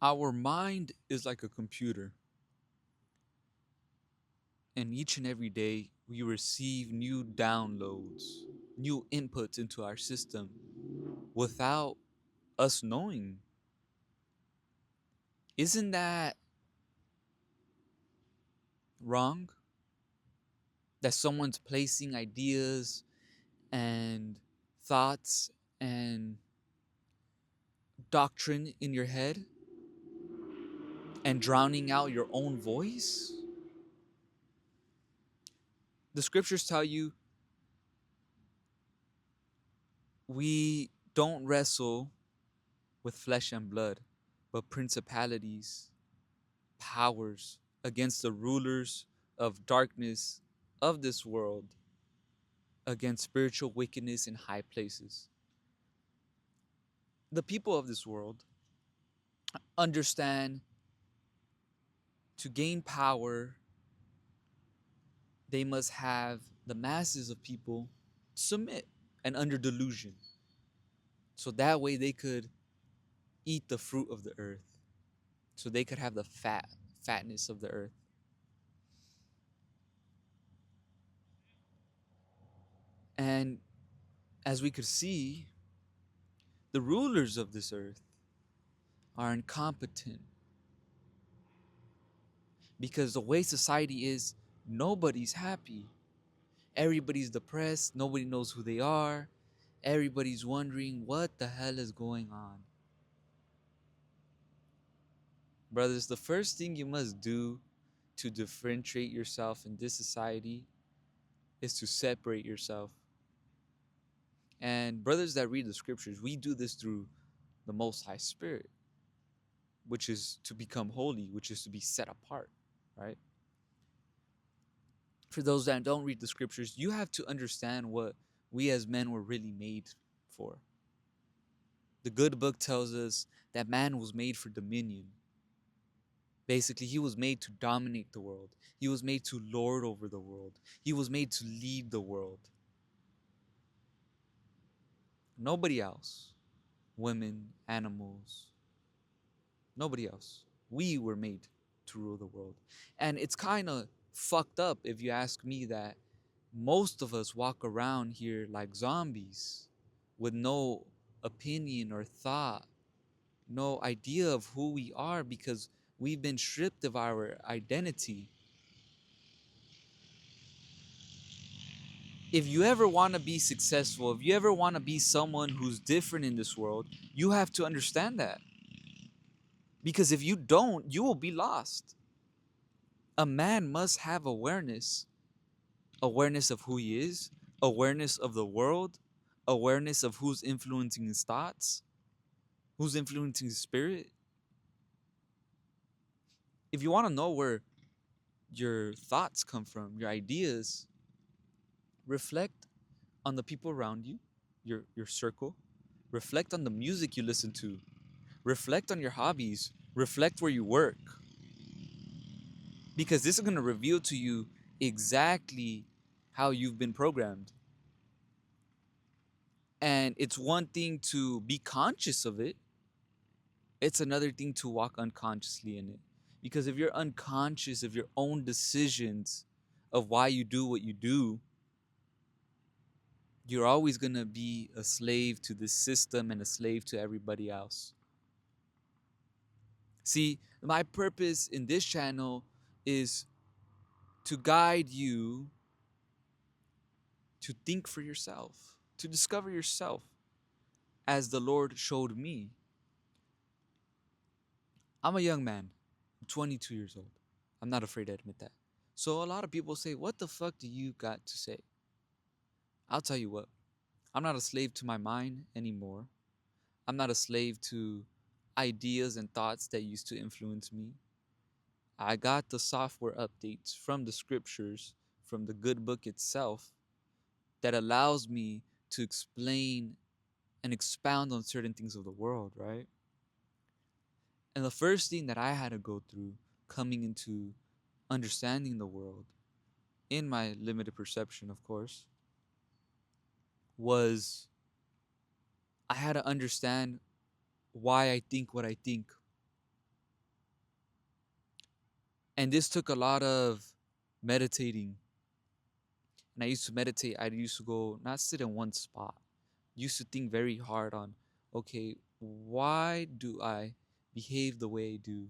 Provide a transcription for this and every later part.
Our mind is like a computer, and each and every day we receive new downloads, new inputs into our system without us knowing. Isn't that wrong? That someone's placing ideas and thoughts and doctrine in your head and drowning out your own voice? The scriptures tell you we don't wrestle with flesh and blood, but principalities, powers against the rulers of darkness of this world, against spiritual wickedness in high places. The people of this world understand to gain power, they must have the masses of people submit and under delusion. So that way they could eat the fruit of the earth. So they could have the fatness of the earth. And as we could see, the rulers of this earth are incompetent because the way society is, nobody's happy. Everybody's depressed. Nobody knows who they are. Everybody's wondering what the hell is going on. Brothers, the first thing you must do to differentiate yourself in this society is to separate yourself. And brothers that read the scriptures, we do this through the Most High Spirit, which is to become holy, which is to be set apart, right? For those that don't read the scriptures, you have to understand what we as men were really made for. The good book tells us that man was made for dominion. Basically, he was made to dominate the world. He was made to lord over the world. He was made to lead the world. Nobody else. Women, animals, nobody else. We were made to rule the world. And it's kind of fucked up if you ask me that most of us walk around here like zombies with no opinion or thought, no idea of who we are because we've been stripped of our identity. If you ever want to be successful, if you ever want to be someone who's different in this world, you have to understand that. Because if you don't, you will be lost. A man must have awareness of who he is, awareness of the world, awareness of who's influencing his thoughts, who's influencing his spirit. If you want to know where your thoughts come from, your ideas, reflect on the people around you, your circle. Reflect on the music you listen to. Reflect on your hobbies. Reflect where you work. Because this is going to reveal to you exactly how you've been programmed. And it's one thing to be conscious of it, it's another thing to walk unconsciously in it. Because if you're unconscious of your own decisions of why you do what you do, you're always going to be a slave to the system and a slave to everybody else. See, my purpose in this channel is to guide you to think for yourself, to discover yourself as the Lord showed me. I'm a young man. I'm 22 years old. I'm not afraid to admit that. So a lot of people say, what the fuck do you got to say? I'll tell you what. I'm not a slave to my mind anymore. I'm not a slave to ideas and thoughts that used to influence me. I got the software updates from the scriptures, from the good book itself, that allows me to explain and expound on certain things of the world, right? And the first thing that I had to go through coming into understanding the world, in my limited perception, of course, was I had to understand why I think what I think. And this took a lot of meditating. And I used to meditate. I used to go, not sit in one spot. Used to think very hard on, okay, why do I behave the way I do?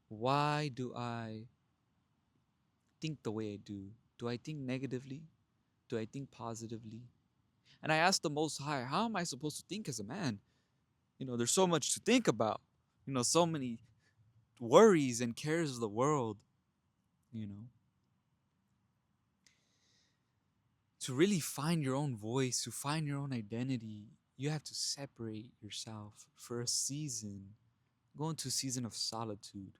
Why do I think the way I do? Do I think negatively? Do I think positively? And I asked the Most High, how am I supposed to think as a man? There's so much to think about. So many worries and cares of the world. You know, to really find your own voice, to find your own identity, you have to separate yourself for a season. Go into a season of solitude.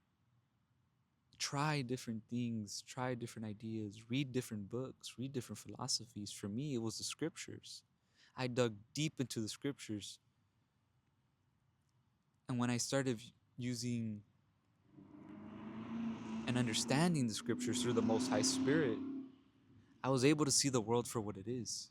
Try different things, try different ideas, read different books, read different philosophies. For me, it was the scriptures. I dug deep into the scriptures. And when I started using and understanding the scriptures through the Most High Spirit, I was able to see the world for what it is.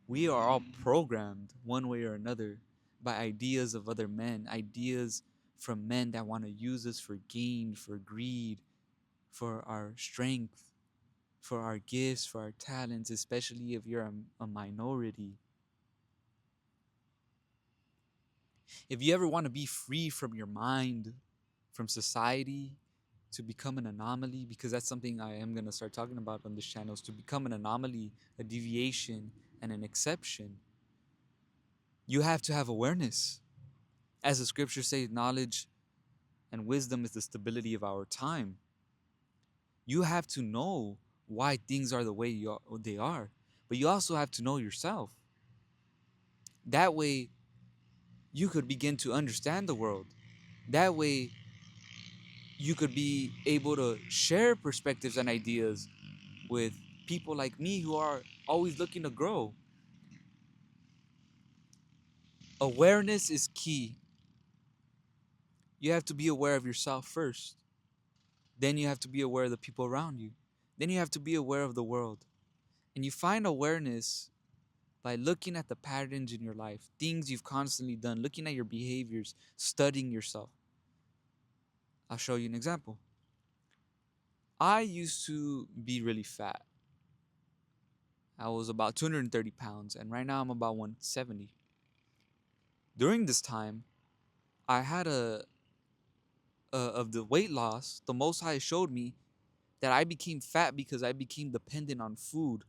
We are all programmed one way or another by ideas of other men, ideas from men that want to use us for gain, for greed, for our strength, for our gifts, for our talents, especially if you're a minority. If you ever want to be free from your mind, from society, to become an anomaly, because that's something I am going to start talking about on this channel, is to become an anomaly, a deviation, and an exception, you have to have awareness. As the scriptures say, knowledge and wisdom is the stability of our time. You have to know why things are the way they are, but you also have to know yourself. That way, you could begin to understand the world. That way, you could be able to share perspectives and ideas with people like me who are always looking to grow. Awareness is key. You have to be aware of yourself first. Then you have to be aware of the people around you. Then you have to be aware of the world. And you find awareness by looking at the patterns in your life, things you've constantly done, looking at your behaviors, studying yourself. I'll show you an example. I used to be really fat. I was about 230 pounds, and right now I'm about 170. During this time, I had of the weight loss, the Most High showed me that I became fat because I became dependent on food.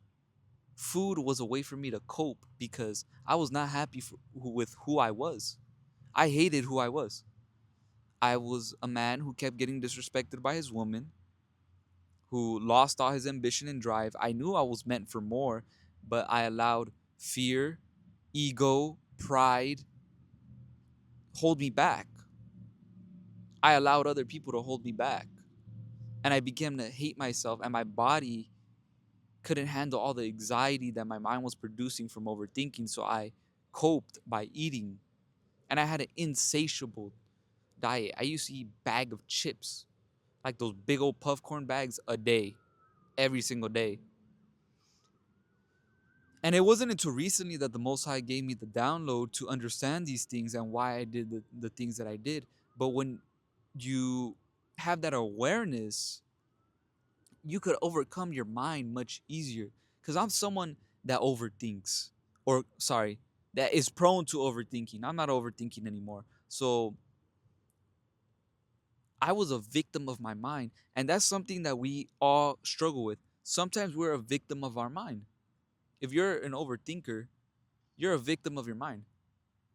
Food was a way for me to cope because I was not happy with who I was. I hated who I was. I was a man who kept getting disrespected by his woman, who lost all his ambition and drive. I knew I was meant for more, but I allowed fear, ego, pride hold me back. I allowed other people to hold me back. And I began to hate myself, and my body couldn't handle all the anxiety that my mind was producing from overthinking. So I coped by eating. And I had an insatiable diet. I used to eat a bag of chips, like those big old puffcorn bags, a day, every single day. And it wasn't until recently that the Most High gave me the download to understand these things and why I did the things that I did. But when you have that awareness, you could overcome your mind much easier. Because I'm someone that overthinks, or sorry, that is prone to overthinking. I'm not overthinking anymore. So I was a victim of my mind. And that's something that we all struggle with. Sometimes we're a victim of our mind. If you're an overthinker, you're a victim of your mind.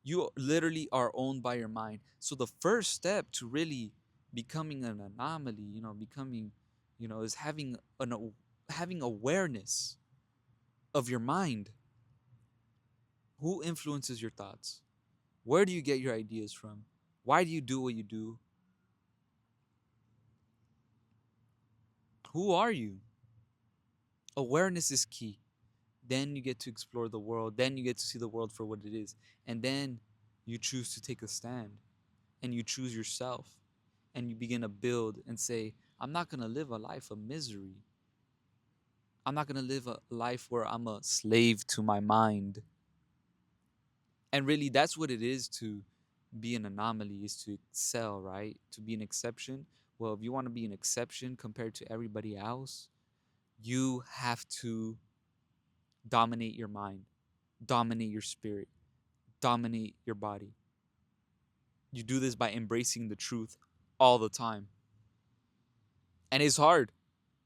You literally are owned by your mind. So the first step to really becoming an anomaly, becoming, is having awareness of your mind. Who influences your thoughts? Where do you get your ideas from? Why do you do what you do? Who are you? Awareness is key. Then you get to explore the world. Then you get to see the world for what it is. And then you choose to take a stand and you choose yourself and you begin to build and say, I'm not going to live a life of misery. I'm not going to live a life where I'm a slave to my mind. And really, that's what it is to be an anomaly, is to excel, right? To be an exception. Well, if you want to be an exception compared to everybody else, you have to dominate your mind, dominate your spirit, dominate your body. You do this by embracing the truth all the time. And it's hard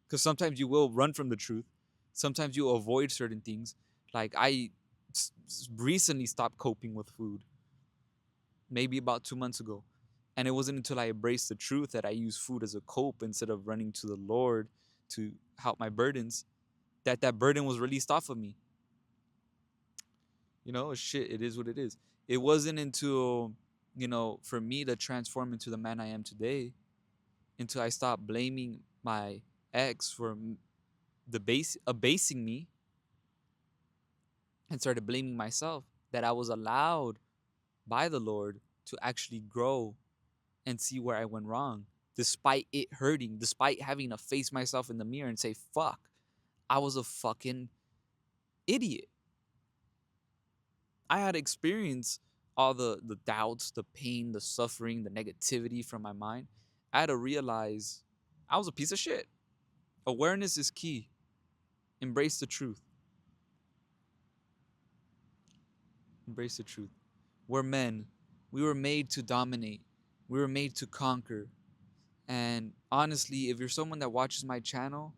because sometimes you will run from the truth. Sometimes you avoid certain things. Like recently stopped coping with food, maybe about 2 months ago. And it wasn't until I embraced the truth that I used food as a cope instead of running to the Lord to help my burdens, that burden was released off of me. Shit, it is what it is. It wasn't until, for me to transform into the man I am today, until I stopped blaming my ex for the base abasing me and started blaming myself, that I was allowed by the Lord to actually grow and see where I went wrong, despite it hurting, despite having to face myself in the mirror and say, fuck, I was a fucking idiot. I had experienced all the doubts, the pain, the suffering, the negativity from my mind. I had to realize I was a piece of shit. Awareness is key. Embrace the truth. Embrace the truth. We're men. We were made to dominate. We were made to conquer. And honestly, if you're someone that watches my channel,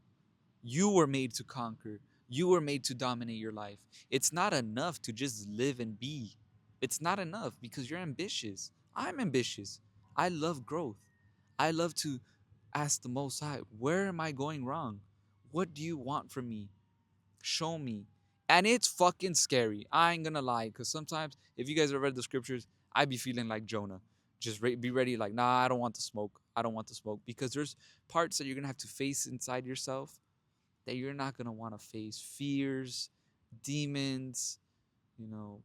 you were made to conquer. You were made to dominate your life. It's not enough to just live and be. It's not enough because you're ambitious. I'm ambitious. I love growth. I love to ask the Most High, where am I going wrong? What do you want from me? Show me. And it's fucking scary. I ain't gonna lie, because sometimes, if you guys have read the scriptures, I be feeling like Jonah. Just be ready, like, nah, I don't want the smoke. I don't want the smoke. Because there's parts that you're gonna have to face inside yourself that you're not gonna want to face. Fears, demons, you know,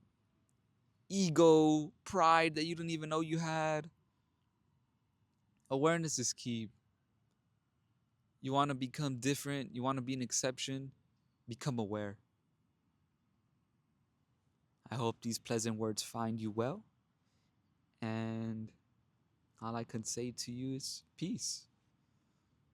ego, pride that you didn't even know you had. Awareness is key. You want to become different, you want to be an exception, become aware. I hope these pleasant words find you well. And all I can say to you is peace.